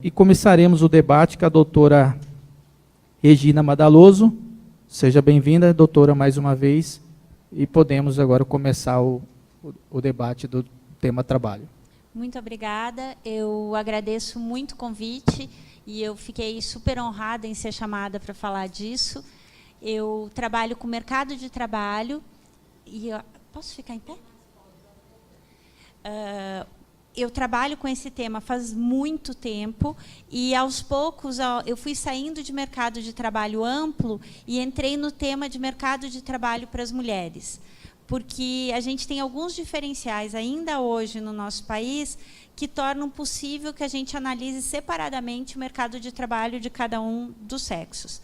E começaremos o debate com a doutora Regina Madaloso. Seja bem-vinda, doutora, mais uma vez. E podemos agora começar o debate do tema trabalho. Muito obrigada. Eu agradeço muito o convite e eu fiquei super honrada em ser chamada para falar disso. Eu trabalho com mercado de trabalho e... Posso ficar em pé? Eu trabalho com esse tema faz muito tempo e, aos poucos, eu fui saindo de mercado de trabalho amplo e entrei no tema de mercado de trabalho para as mulheres. Porque a gente tem alguns diferenciais ainda hoje no nosso país que tornam possível que a gente analise separadamente o mercado de trabalho de cada um dos sexos.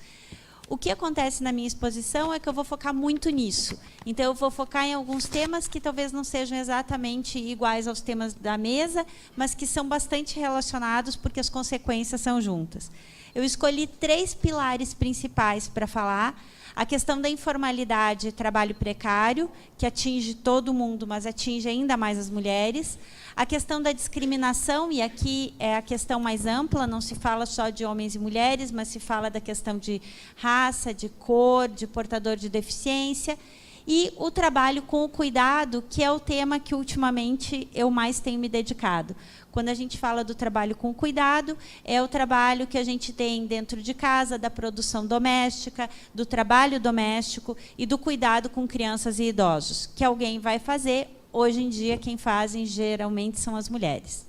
O que acontece na minha exposição é que eu vou focar muito nisso. Então, eu vou focar em alguns temas que talvez não sejam exatamente iguais aos temas da mesa, mas que são bastante relacionados porque as consequências são juntas. Eu escolhi 3 pilares principais para falar. A questão da informalidade e trabalho precário, que atinge todo mundo, mas atinge ainda mais as mulheres. A questão da discriminação, e aqui é a questão mais ampla, não se fala só de homens e mulheres, mas se fala da questão de raça, de cor, de portador de deficiência. E o trabalho com o cuidado, que é o tema que, ultimamente, eu mais tenho me dedicado. Quando a gente fala do trabalho com cuidado, é o trabalho que a gente tem dentro de casa, da produção doméstica, do trabalho doméstico e do cuidado com crianças e idosos, que alguém vai fazer. Hoje em dia, quem fazem, geralmente, são as mulheres.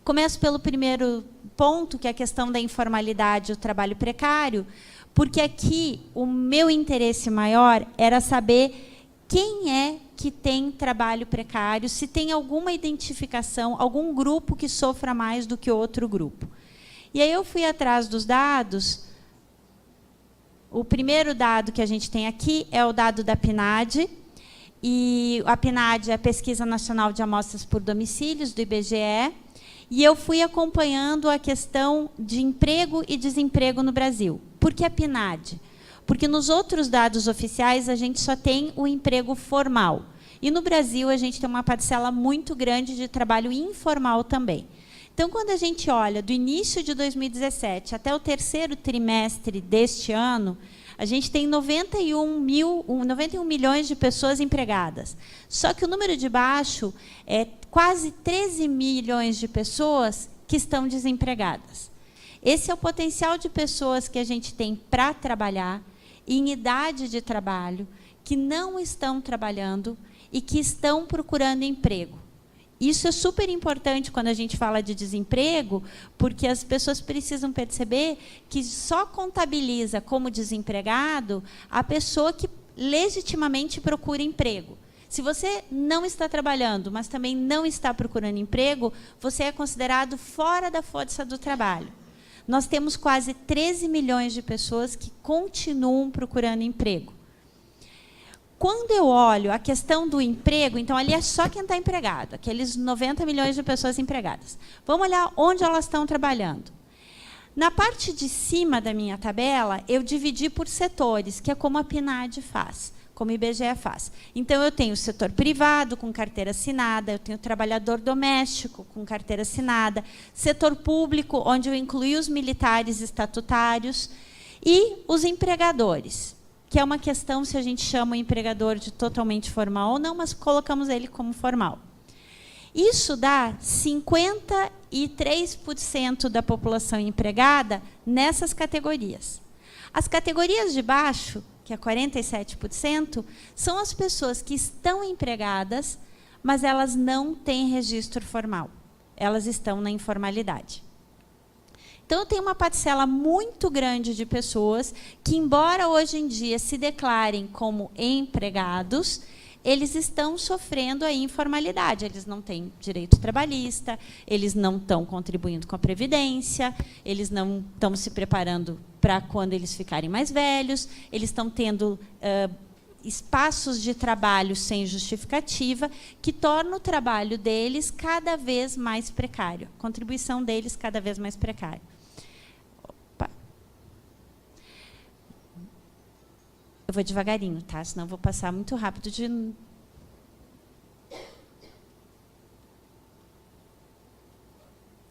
Começo pelo primeiro ponto, que é a questão da informalidade e o trabalho precário, porque aqui o meu interesse maior era saber quem é que tem trabalho precário, se tem alguma identificação, algum grupo que sofra mais do que outro grupo. E aí eu fui atrás dos dados. O primeiro dado que a gente tem aqui é o dado da PNAD. E a PNAD é a Pesquisa Nacional de Amostras por Domicílios, do IBGE. E eu fui acompanhando a questão de emprego e desemprego no Brasil. Por que a PNAD? Porque nos outros dados oficiais a gente só tem o emprego formal. E no Brasil a gente tem uma parcela muito grande de trabalho informal também. Então, quando a gente olha do início de 2017 até o terceiro trimestre deste ano, a gente tem 91 milhões de pessoas empregadas. Só que o número de baixo é quase 13 milhões de pessoas que estão desempregadas. Esse é o potencial de pessoas que a gente tem para trabalhar, em idade de trabalho, que não estão trabalhando e que estão procurando emprego. Isso é super importante quando a gente fala de desemprego, porque as pessoas precisam perceber que só contabiliza como desempregado a pessoa que legitimamente procura emprego. Se você não está trabalhando, mas também não está procurando emprego, você é considerado fora da força do trabalho. Nós temos quase 13 milhões de pessoas que continuam procurando emprego. Quando eu olho a questão do emprego, então ali é só quem está empregado, aqueles 90 milhões de pessoas empregadas. Vamos olhar onde elas estão trabalhando. Na parte de cima da minha tabela, eu dividi por setores, que é como a PNAD faz, como o IBGE faz. Então, eu tenho o setor privado com carteira assinada, eu tenho o trabalhador doméstico com carteira assinada, setor público, onde eu incluí os militares estatutários, e os empregadores, que é uma questão se a gente chama o empregador de totalmente formal ou não, mas colocamos ele como formal. Isso dá 53% da população empregada nessas categorias. As categorias de baixo, que é 47%, são as pessoas que estão empregadas, mas elas não têm registro formal. Elas estão na informalidade. Então, eu tenho uma parcela muito grande de pessoas que, embora hoje em dia se declarem como empregados, eles estão sofrendo a informalidade. Eles não têm direito trabalhista, eles não estão contribuindo com a Previdência, eles não estão se preparando para quando eles ficarem mais velhos, eles estão tendo espaços de trabalho sem justificativa, que torna o trabalho deles cada vez mais precário, a contribuição deles cada vez mais precária. Eu vou devagarinho, tá? Senão eu vou passar muito rápido de...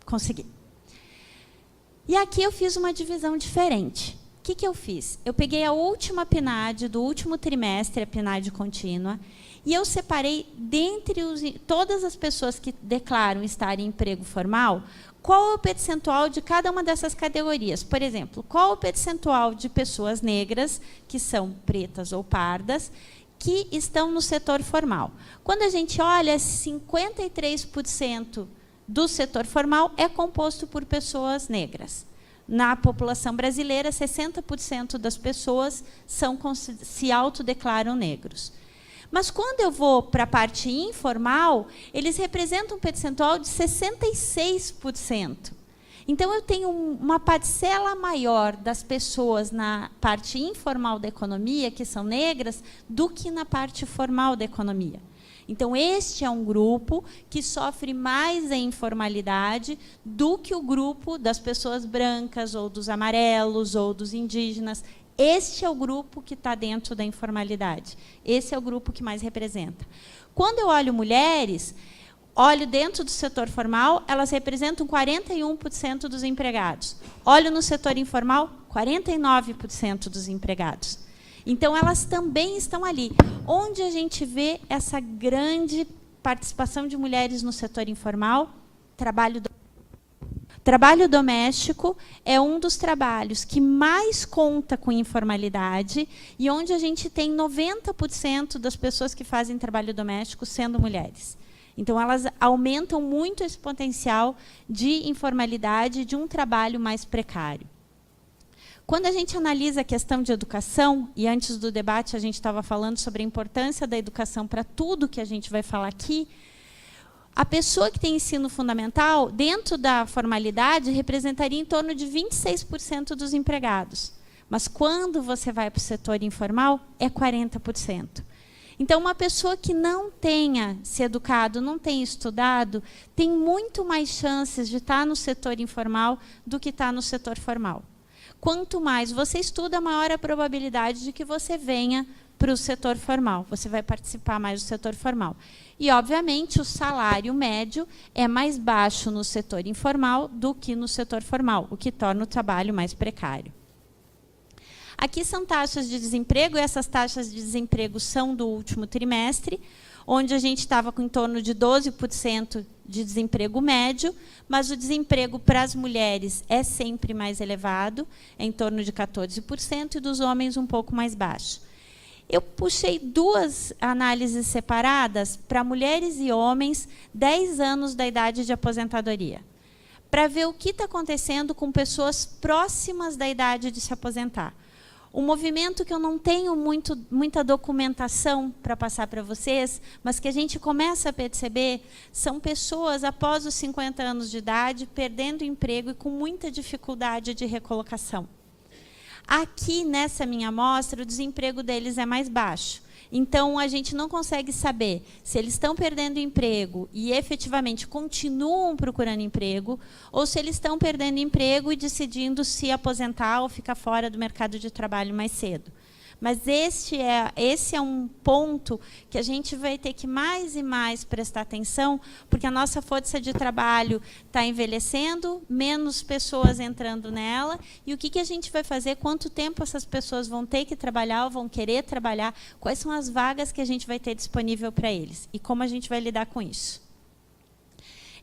Consegui. E aqui eu fiz uma divisão diferente. O que eu fiz? Eu peguei a última PNAD do último trimestre, a PNAD contínua, e eu separei, dentre todas as pessoas que declaram estar em emprego formal, qual é o percentual de cada uma dessas categorias. Por exemplo, qual é o percentual de pessoas negras, que são pretas ou pardas, que estão no setor formal. Quando a gente olha, 53% do setor formal é composto por pessoas negras. Na população brasileira, 60% das pessoas se autodeclaram negros. Mas quando eu vou para a parte informal, eles representam um percentual de 66%. Então, eu tenho uma parcela maior das pessoas na parte informal da economia, que são negras, do que na parte formal da economia. Então, este é um grupo que sofre mais a informalidade do que o grupo das pessoas brancas, ou dos amarelos, ou dos indígenas. Este é o grupo que está dentro da informalidade. Esse é o grupo que mais representa. Quando eu olho mulheres, olho dentro do setor formal, elas representam 41% dos empregados. Olho no setor informal, 49% dos empregados. Então, elas também estão ali. Onde a gente vê essa grande participação de mulheres no setor informal? Trabalho doméstico é um dos trabalhos que mais conta com informalidade e onde a gente tem 90% das pessoas que fazem trabalho doméstico sendo mulheres. Então, elas aumentam muito esse potencial de informalidade, de um trabalho mais precário. Quando a gente analisa a questão de educação, e antes do debate a gente estava falando sobre a importância da educação para tudo que a gente vai falar aqui, a pessoa que tem ensino fundamental, dentro da formalidade, representaria em torno de 26% dos empregados. Mas quando você vai para o setor informal, é 40%. Então, uma pessoa que não tenha se educado, não tenha estudado, tem muito mais chances de estar no setor informal do que estar no setor formal. Quanto mais você estuda, maior a probabilidade de que você venha para o setor formal. Você vai participar mais do setor formal. E, obviamente, o salário médio é mais baixo no setor informal do que no setor formal, o que torna o trabalho mais precário. Aqui são taxas de desemprego, e essas taxas de desemprego são do último trimestre, onde a gente estava com em torno de 12% de desemprego médio, mas o desemprego para as mulheres é sempre mais elevado, é em torno de 14%, e dos homens um pouco mais baixo. Eu puxei duas análises separadas para mulheres e homens, 10 anos da idade de aposentadoria, para ver o que está acontecendo com pessoas próximas da idade de se aposentar. Um movimento que eu não tenho muita documentação para passar para vocês, mas que a gente começa a perceber, são pessoas após os 50 anos de idade, perdendo emprego e com muita dificuldade de recolocação. Aqui, nessa minha amostra, o desemprego deles é mais baixo. Então, a gente não consegue saber se eles estão perdendo emprego e efetivamente continuam procurando emprego, ou se eles estão perdendo emprego e decidindo se aposentar ou ficar fora do mercado de trabalho mais cedo. Mas esse é um ponto que a gente vai ter que mais e mais prestar atenção, porque a nossa força de trabalho está envelhecendo, menos pessoas entrando nela, e o que a gente vai fazer, quanto tempo essas pessoas vão ter que trabalhar ou vão querer trabalhar, quais são as vagas que a gente vai ter disponível para eles, e como a gente vai lidar com isso.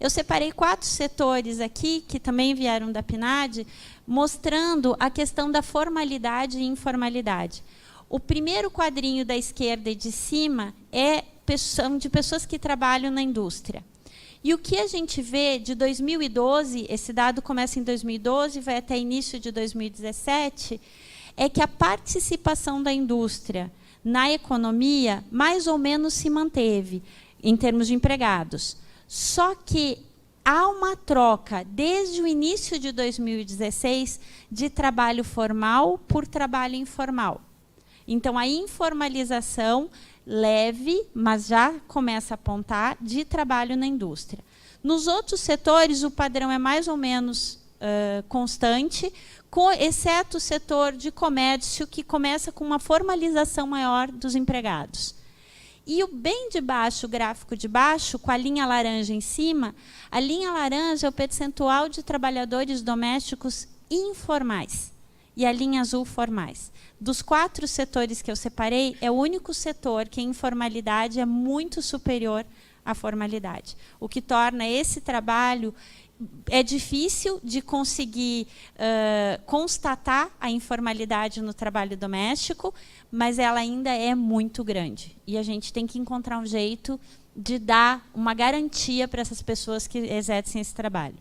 Eu separei 4 setores aqui, que também vieram da PNAD, mostrando a questão da formalidade e informalidade. O primeiro quadrinho da esquerda e de cima são de pessoas que trabalham na indústria. E o que a gente vê de 2012, esse dado começa em 2012 e vai até início de 2017, é que a participação da indústria na economia mais ou menos se manteve, em termos de empregados. Só que há uma troca, desde o início de 2016, de trabalho formal por trabalho informal. Então, a informalização leve, mas já começa a apontar, de trabalho na indústria. Nos outros setores, o padrão é mais ou menos constante, exceto o setor de comércio, que começa com uma formalização maior dos empregados. E o bem de baixo, o gráfico de baixo, com a linha laranja em cima, a linha laranja é o percentual de trabalhadores domésticos informais e a linha azul formais. Dos 4 setores que eu separei, é o único setor que a informalidade é muito superior à formalidade, o que torna esse trabalho difícil de conseguir constatar a informalidade no trabalho doméstico, mas ela ainda é muito grande. E a gente tem que encontrar um jeito de dar uma garantia para essas pessoas que exercem esse trabalho.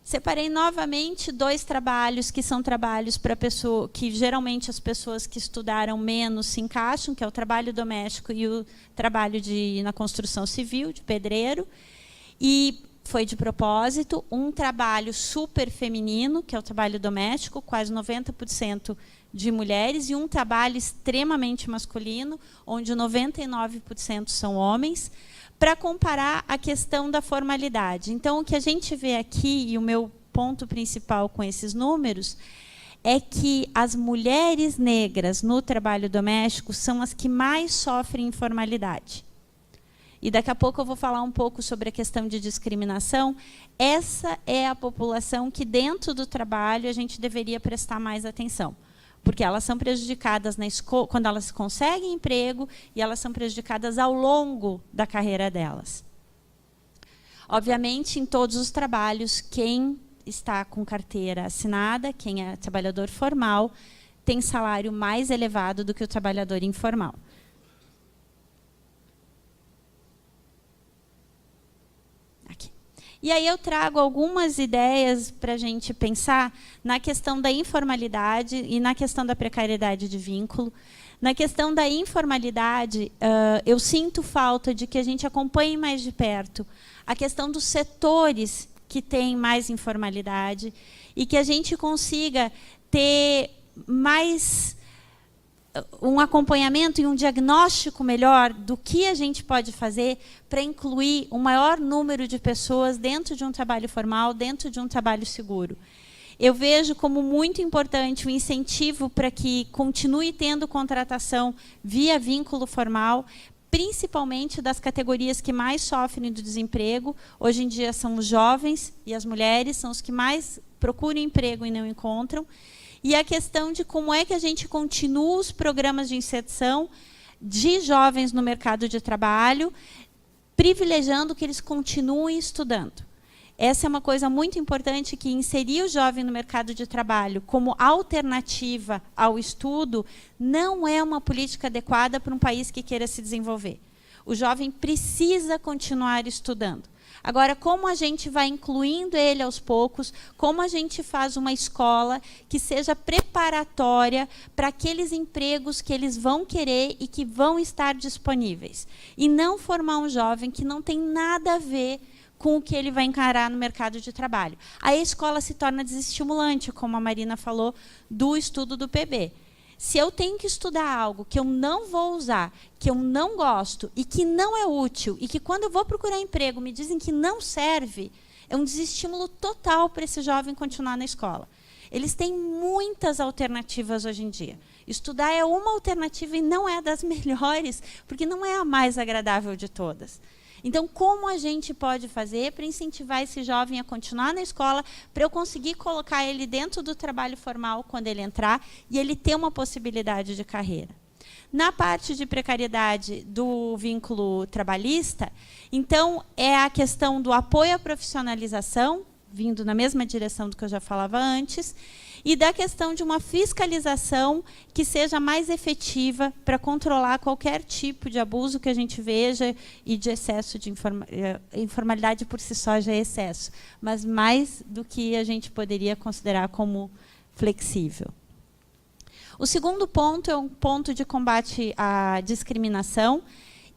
Separei novamente 2 trabalhos que são trabalhos para pessoa, que geralmente as pessoas que estudaram menos se encaixam, que é o trabalho doméstico e o trabalho na construção civil, de pedreiro. E foi de propósito um trabalho super feminino, que é o trabalho doméstico, quase 90% de mulheres, e um trabalho extremamente masculino, onde 99% são homens, para comparar a questão da formalidade. Então, o que a gente vê aqui, e o meu ponto principal com esses números, é que as mulheres negras no trabalho doméstico são as que mais sofrem informalidade. E daqui a pouco eu vou falar um pouco sobre a questão de discriminação. Essa é a população que, dentro do trabalho, a gente deveria prestar mais atenção. Porque elas são prejudicadas quando elas conseguem emprego e elas são prejudicadas ao longo da carreira delas. Obviamente, em todos os trabalhos, quem está com carteira assinada, quem é trabalhador formal, tem salário mais elevado do que o trabalhador informal. E aí eu trago algumas ideias para a gente pensar na questão da informalidade e na questão da precariedade de vínculo. Na questão da informalidade, eu sinto falta de que a gente acompanhe mais de perto a questão dos setores que têm mais informalidade e que a gente consiga ter mais um acompanhamento e um diagnóstico melhor do que a gente pode fazer para incluir um maior número de pessoas dentro de um trabalho formal, dentro de um trabalho seguro. Eu vejo como muito importante o incentivo para que continue tendo contratação via vínculo formal, principalmente das categorias que mais sofrem do desemprego. Hoje em dia são os jovens e as mulheres, são os que mais procuram emprego e não encontram. E a questão de como é que a gente continua os programas de inserção de jovens no mercado de trabalho, privilegiando que eles continuem estudando. Essa é uma coisa muito importante, que inserir o jovem no mercado de trabalho como alternativa ao estudo não é uma política adequada para um país que queira se desenvolver. O jovem precisa continuar estudando. Agora, como a gente vai incluindo ele aos poucos, como a gente faz uma escola que seja preparatória para aqueles empregos que eles vão querer e que vão estar disponíveis. E não formar um jovem que não tem nada a ver com o que ele vai encarar no mercado de trabalho. Aí a escola se torna desestimulante, como a Marina falou, do estudo do PB. Se eu tenho que estudar algo que eu não vou usar, que eu não gosto e que não é útil, e que quando eu vou procurar emprego me dizem que não serve, é um desestímulo total para esse jovem continuar na escola. Eles têm muitas alternativas hoje em dia. Estudar é uma alternativa e não é das melhores, porque não é a mais agradável de todas. Então, como a gente pode fazer para incentivar esse jovem a continuar na escola, para eu conseguir colocar ele dentro do trabalho formal quando ele entrar e ele ter uma possibilidade de carreira? Na parte de precariedade do vínculo trabalhista, então, é a questão do apoio à profissionalização, vindo na mesma direção do que eu já falava antes, e da questão de uma fiscalização que seja mais efetiva para controlar qualquer tipo de abuso que a gente veja e de excesso de informalidade por si só já é excesso, mas mais do que a gente poderia considerar como flexível. O segundo ponto é um ponto de combate à discriminação.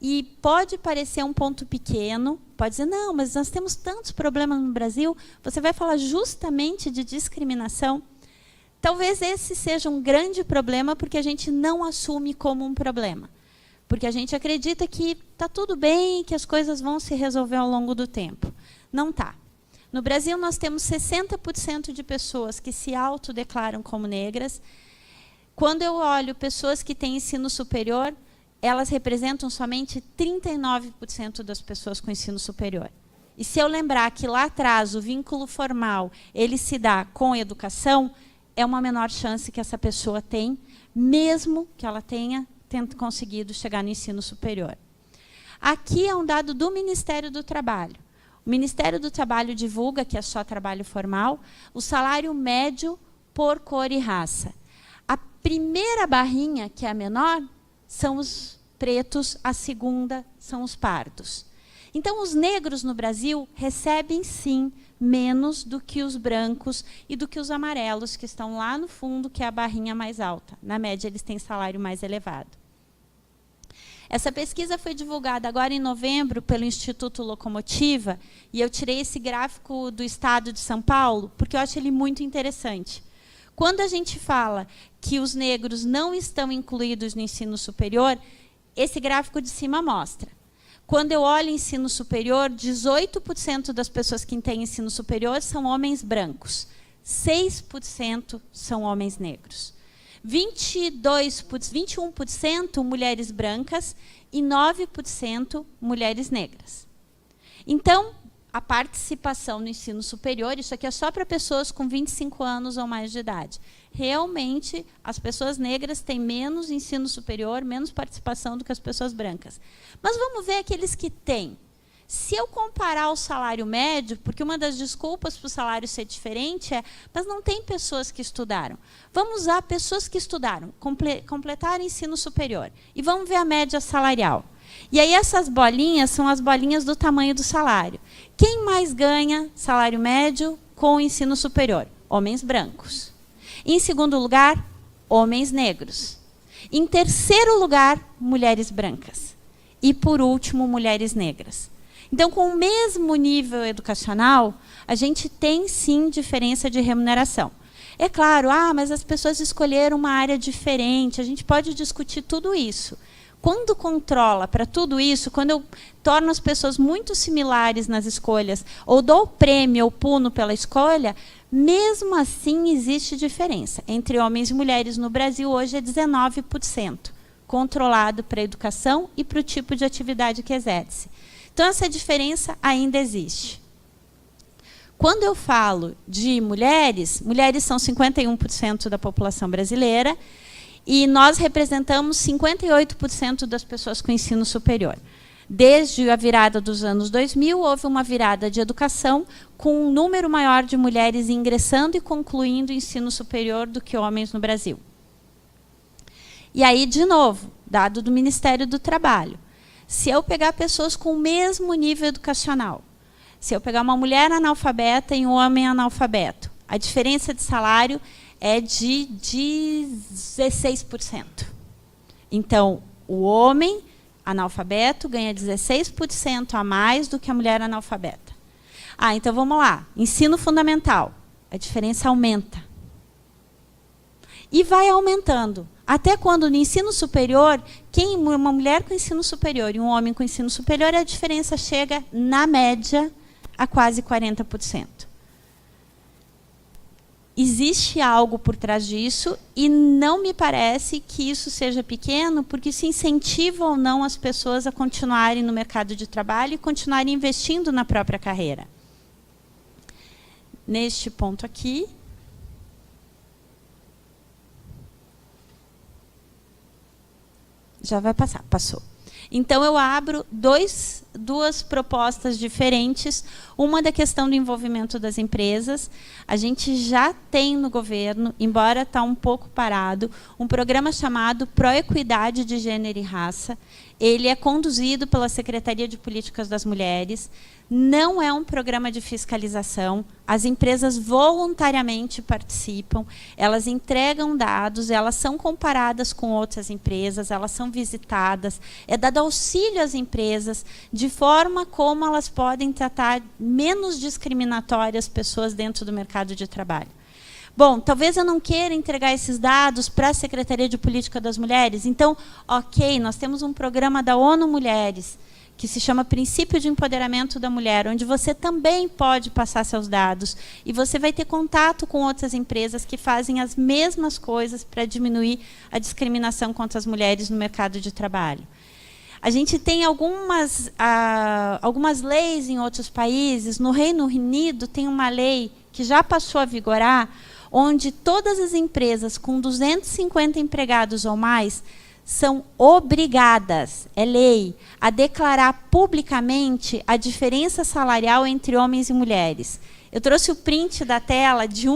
E pode parecer um ponto pequeno, pode dizer, não, mas nós temos tantos problemas no Brasil, você vai falar justamente de discriminação. Talvez esse seja um grande problema, porque a gente não assume como um problema. Porque a gente acredita que está tudo bem, que as coisas vão se resolver ao longo do tempo. Não está. No Brasil, nós temos 60% de pessoas que se autodeclaram como negras. Quando eu olho pessoas que têm ensino superior, elas representam somente 39% das pessoas com ensino superior. E se eu lembrar que lá atrás o vínculo formal ele se dá com a educação, é uma menor chance que essa pessoa tem, mesmo que ela tenha conseguido chegar no ensino superior. Aqui é um dado do Ministério do Trabalho. O Ministério do Trabalho divulga, que é só trabalho formal, o salário médio por cor e raça. A primeira barrinha, que é a menor, são os pretos, a segunda são os pardos. Então, os negros no Brasil recebem, sim, menos do que os brancos e do que os amarelos, que estão lá no fundo, que é a barrinha mais alta. Na média, eles têm salário mais elevado. Essa pesquisa foi divulgada agora em novembro pelo Instituto Locomotiva, e eu tirei esse gráfico do estado de São Paulo, porque eu acho ele muito interessante. Quando a gente fala que os negros não estão incluídos no ensino superior, esse gráfico de cima mostra. Quando eu olho ensino superior, 18% das pessoas que têm ensino superior são homens brancos, 6% são homens negros. 21% mulheres brancas e 9% mulheres negras. Então, a participação no ensino superior, isso aqui é só para pessoas com 25 anos ou mais de idade. Realmente, as pessoas negras têm menos ensino superior, menos participação do que as pessoas brancas. Mas vamos ver aqueles que têm. Se eu comparar o salário médio, porque uma das desculpas para o salário ser diferente é, mas não tem pessoas que estudaram. Vamos usar pessoas que estudaram, completaram ensino superior. E vamos ver a média salarial. E aí essas bolinhas são as bolinhas do tamanho do salário. Quem mais ganha salário médio com o ensino superior? Homens brancos. Em segundo lugar, homens negros. Em terceiro lugar, mulheres brancas. E, por último, mulheres negras. Então, com o mesmo nível educacional, a gente tem, sim, diferença de remuneração. É claro, mas as pessoas escolheram uma área diferente, a gente pode discutir tudo isso. Quando controla para tudo isso, quando eu torno as pessoas muito similares nas escolhas, ou dou prêmio ou puno pela escolha, mesmo assim existe diferença. Entre homens e mulheres no Brasil, hoje é 19%, controlado para a educação e para o tipo de atividade que exerce. Então, essa diferença ainda existe. Quando eu falo de mulheres, mulheres são 51% da população brasileira, e nós representamos 58% das pessoas com ensino superior. Desde a virada dos anos 2000, houve uma virada de educação com um número maior de mulheres ingressando e concluindo o ensino superior do que homens no Brasil. E aí, de novo, dado do Ministério do Trabalho. Se eu pegar pessoas com o mesmo nível educacional, se eu pegar uma mulher analfabeta e um homem analfabeto, a diferença de salário é de 16%. Então, o homem analfabeto ganha 16% a mais do que a mulher analfabeta. Então vamos lá. Ensino fundamental. A diferença aumenta. E vai aumentando. Até quando no ensino superior, uma mulher com ensino superior e um homem com ensino superior, a diferença chega, na média, a quase 40%. Existe algo por trás disso e não me parece que isso seja pequeno, porque isso incentiva ou não as pessoas a continuarem no mercado de trabalho e continuarem investindo na própria carreira. Neste ponto aqui, já vai passar, passou. Então, eu abro duas propostas diferentes. Uma da questão do envolvimento das empresas. A gente já tem no governo, embora está um pouco parado, um programa chamado Proequidade de Gênero e Raça. Ele é conduzido pela Secretaria de Políticas das Mulheres. Não é um programa de fiscalização. As empresas voluntariamente participam, elas entregam dados, elas são comparadas com outras empresas, elas são visitadas, é dado auxílio às empresas de forma como elas podem tratar menos discriminatórias pessoas dentro do mercado de trabalho. Bom, talvez eu não queira entregar esses dados para a Secretaria de Política das Mulheres. Então, ok, nós temos um programa da ONU Mulheres, que se chama Princípio de Empoderamento da Mulher, onde você também pode passar seus dados e você vai ter contato com outras empresas que fazem as mesmas coisas para diminuir a discriminação contra as mulheres no mercado de trabalho. A gente tem algumas leis em outros países. No Reino Unido tem uma lei que já passou a vigorar, onde todas as empresas com 250 empregados ou mais são obrigadas, é lei, a declarar publicamente a diferença salarial entre homens e mulheres. Eu trouxe o print da tela de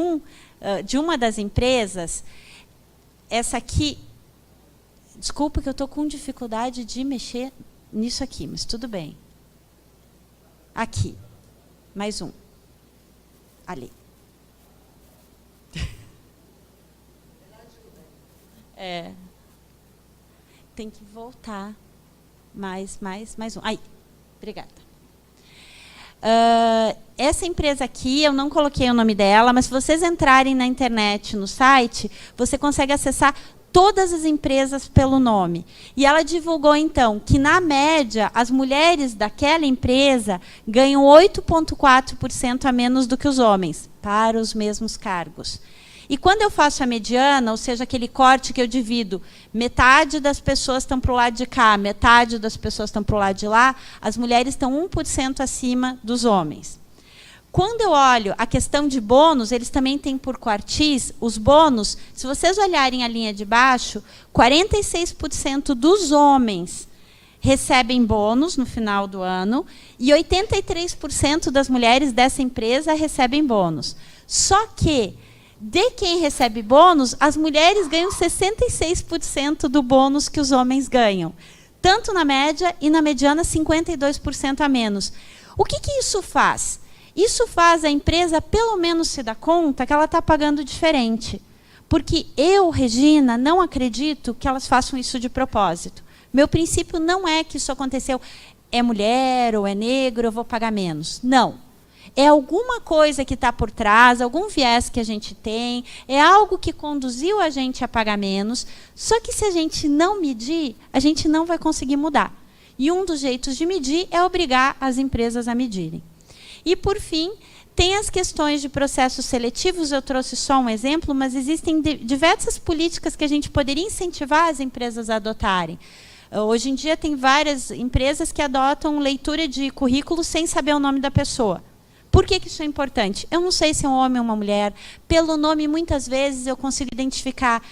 uma das empresas. Essa aqui, desculpa que eu estou com dificuldade de mexer nisso aqui, mas tudo bem. Aqui, mais um. Ali. Tem que voltar. Mais um. Aí, obrigada. Essa empresa aqui, eu não coloquei o nome dela, mas se vocês entrarem na internet, no site, você consegue acessar todas as empresas pelo nome. E ela divulgou, então, que, na média, as mulheres daquela empresa ganham 8,4% a menos do que os homens, para os mesmos cargos. E quando eu faço a mediana, ou seja, aquele corte que eu divido, metade das pessoas estão para o lado de cá, metade das pessoas estão para o lado de lá, as mulheres estão 1% acima dos homens. Quando eu olho a questão de bônus, eles também têm por quartis, os bônus, se vocês olharem a linha de baixo, 46% dos homens recebem bônus no final do ano e 83% das mulheres dessa empresa recebem bônus. Só que, de quem recebe bônus, as mulheres ganham 66% do bônus que os homens ganham. Tanto na média e na mediana, 52% a menos. O que isso faz? Isso faz a empresa, pelo menos, se dar conta que ela está pagando diferente. Porque eu, Regina, não acredito que elas façam isso de propósito. Meu princípio não é que isso aconteceu, é mulher ou é negro, eu vou pagar menos. Não. É alguma coisa que está por trás, algum viés que a gente tem, é algo que conduziu a gente a pagar menos, só que se a gente não medir, a gente não vai conseguir mudar. E um dos jeitos de medir é obrigar as empresas a medirem. E, por fim, tem as questões de processos seletivos, eu trouxe só um exemplo, mas existem diversas políticas que a gente poderia incentivar as empresas a adotarem. Hoje em dia tem várias empresas que adotam leitura de currículo sem saber o nome da pessoa. Por que isso é importante? Eu não sei se é um homem ou uma mulher. Pelo nome, muitas vezes, eu consigo identificar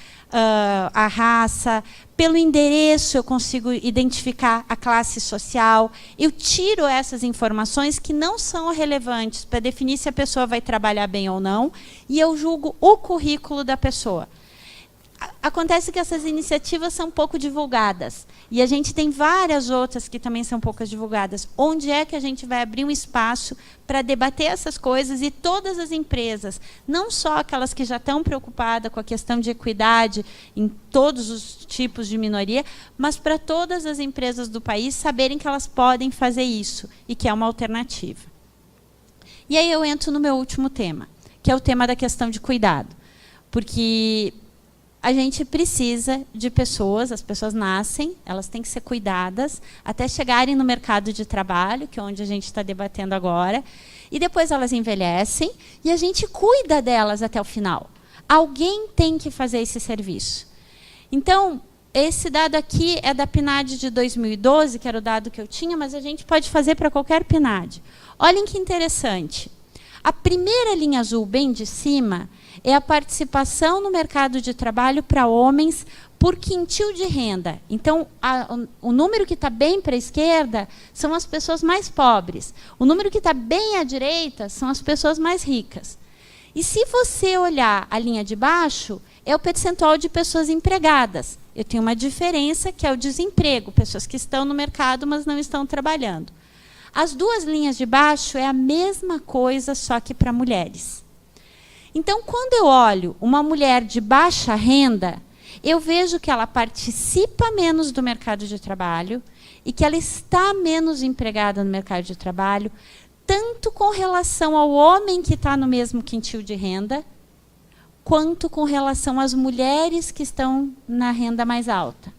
a raça. Pelo endereço, eu consigo identificar a classe social. Eu tiro essas informações que não são relevantes para definir se a pessoa vai trabalhar bem ou não, e eu julgo o currículo da pessoa. Acontece que essas iniciativas são pouco divulgadas. E a gente tem várias outras que também são poucas divulgadas. Onde é que a gente vai abrir um espaço para debater essas coisas e todas as empresas, não só aquelas que já estão preocupadas com a questão de equidade em todos os tipos de minoria, mas para todas as empresas do país saberem que elas podem fazer isso e que é uma alternativa. E aí eu entro no meu último tema, que é o tema da questão de cuidado. Porque a gente precisa de pessoas, as pessoas nascem, elas têm que ser cuidadas até chegarem no mercado de trabalho, que é onde a gente está debatendo agora, e depois elas envelhecem e a gente cuida delas até o final. Alguém tem que fazer esse serviço. Então, esse dado aqui é da PNAD de 2012, que era o dado que eu tinha, mas a gente pode fazer para qualquer PNAD. Olhem que interessante. A primeira linha azul, bem de cima, é a participação no mercado de trabalho para homens por quintil de renda. Então, o número que está bem para a esquerda são as pessoas mais pobres. O número que está bem à direita são as pessoas mais ricas. E se você olhar a linha de baixo, é o percentual de pessoas empregadas. Eu tenho uma diferença, que é o desemprego, pessoas que estão no mercado, mas não estão trabalhando. As duas linhas de baixo é a mesma coisa, só que para mulheres. Então, quando eu olho uma mulher de baixa renda, eu vejo que ela participa menos do mercado de trabalho e que ela está menos empregada no mercado de trabalho, tanto com relação ao homem que está no mesmo quintil de renda, quanto com relação às mulheres que estão na renda mais alta.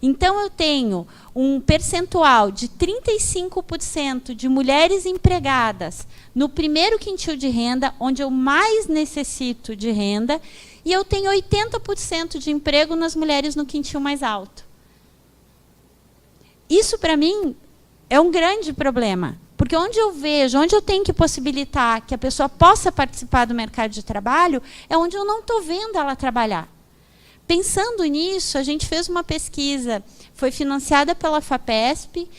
Então, eu tenho um percentual de 35% de mulheres empregadas no primeiro quintil de renda, onde eu mais necessito de renda, e eu tenho 80% de emprego nas mulheres no quintil mais alto. Isso, para mim, é um grande problema. Porque onde eu vejo, onde eu tenho que possibilitar que a pessoa possa participar do mercado de trabalho, é onde eu não estou vendo ela trabalhar. Pensando nisso, a gente fez uma pesquisa, foi financiada pela FAPESP,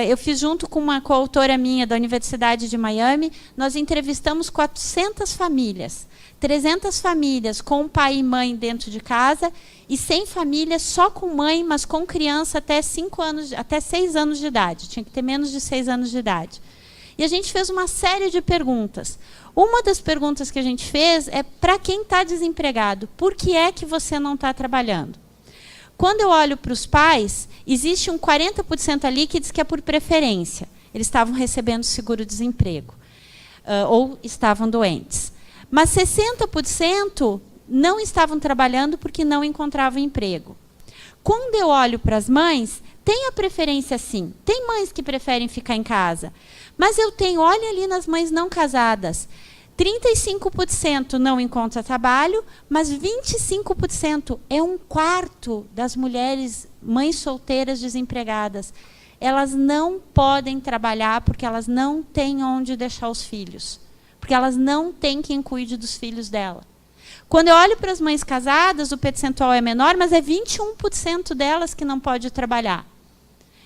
eu fiz junto com uma coautora minha da Universidade de Miami, nós entrevistamos 400 famílias, 300 famílias com pai e mãe dentro de casa e 100 famílias só com mãe, mas com criança até 6 anos de idade, tinha que ter menos de 6 anos de idade. E a gente fez uma série de perguntas. Uma das perguntas que a gente fez é para quem está desempregado, por que é que você não está trabalhando? Quando eu olho para os pais, existe um 40% ali que diz que é por preferência. Eles estavam recebendo seguro-desemprego ou estavam doentes. Mas 60% não estavam trabalhando porque não encontravam emprego. Quando eu olho para as mães, tem a preferência sim. Tem mães que preferem ficar em casa. Mas eu tenho, olha ali nas mães não casadas, 35% não encontra trabalho, mas 25% é um quarto das mulheres, mães solteiras desempregadas. Elas não podem trabalhar porque elas não têm onde deixar os filhos. Porque elas não têm quem cuide dos filhos dela. Quando eu olho para as mães casadas, o percentual é menor, mas é 21% delas que não pode trabalhar.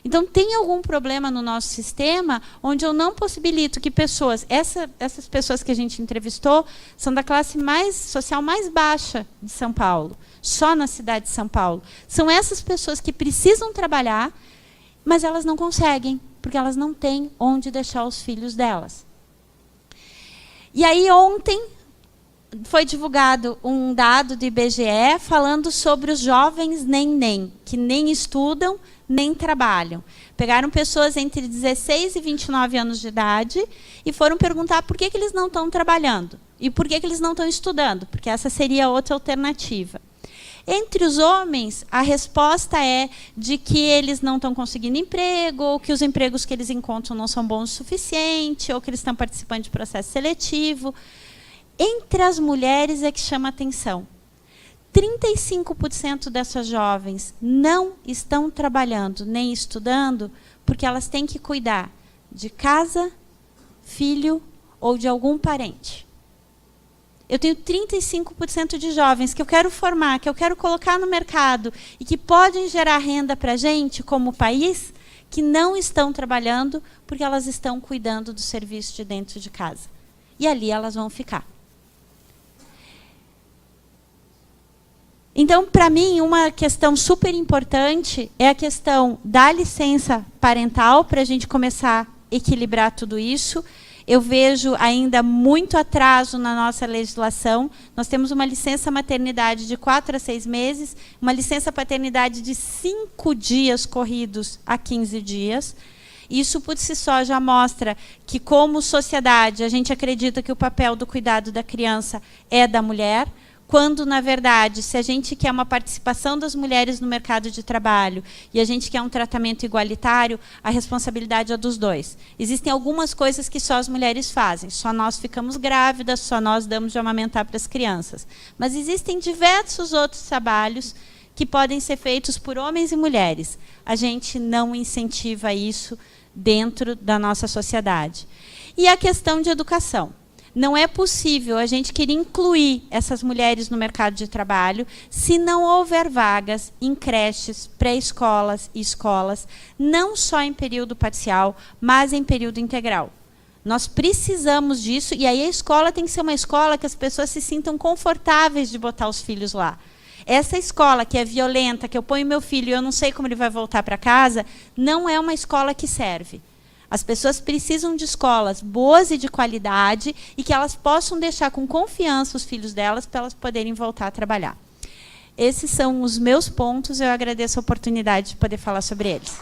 Então, tem algum problema no nosso sistema onde eu não possibilito que pessoas... Essas pessoas que a gente entrevistou são da classe social mais baixa de São Paulo, só na cidade de São Paulo. São essas pessoas que precisam trabalhar, mas elas não conseguem, porque elas não têm onde deixar os filhos delas. E aí, ontem, foi divulgado um dado do IBGE falando sobre os jovens nem, que nem estudam, nem trabalham. Pegaram pessoas entre 16 e 29 anos de idade e foram perguntar por que eles não estão trabalhando e por que eles não estão estudando, porque essa seria outra alternativa. Entre os homens, a resposta é de que eles não estão conseguindo emprego, ou que os empregos que eles encontram não são bons o suficiente, ou que eles estão participando de processo seletivo. Entre as mulheres é que chama atenção. 35% dessas jovens não estão trabalhando nem estudando porque elas têm que cuidar de casa, filho ou de algum parente. Eu tenho 35% de jovens que eu quero formar, que eu quero colocar no mercado e que podem gerar renda para a gente, como país, que não estão trabalhando porque elas estão cuidando do serviço de dentro de casa. E ali elas vão ficar. Então, para mim, uma questão super importante é a questão da licença parental, para a gente começar a equilibrar tudo isso. Eu vejo ainda muito atraso na nossa legislação. Nós temos uma licença maternidade de 4 a 6 meses, uma licença paternidade de 5 dias corridos a 15 dias. Isso, por si só, já mostra que, como sociedade, a gente acredita que o papel do cuidado da criança é da mulher, quando, na verdade, se a gente quer uma participação das mulheres no mercado de trabalho e a gente quer um tratamento igualitário, a responsabilidade é dos dois. Existem algumas coisas que só as mulheres fazem, só nós ficamos grávidas, só nós damos de amamentar para as crianças. Mas existem diversos outros trabalhos que podem ser feitos por homens e mulheres. A gente não incentiva isso dentro da nossa sociedade. E a questão de educação. Não é possível a gente querer incluir essas mulheres no mercado de trabalho se não houver vagas em creches, pré-escolas e escolas, não só em período parcial, mas em período integral. Nós precisamos disso, e aí a escola tem que ser uma escola que as pessoas se sintam confortáveis de botar os filhos lá. Essa escola que é violenta, que eu ponho meu filho e eu não sei como ele vai voltar para casa, não é uma escola que serve. As pessoas precisam de escolas boas e de qualidade e que elas possam deixar com confiança os filhos delas para elas poderem voltar a trabalhar. Esses são os meus pontos, eu agradeço a oportunidade de poder falar sobre eles.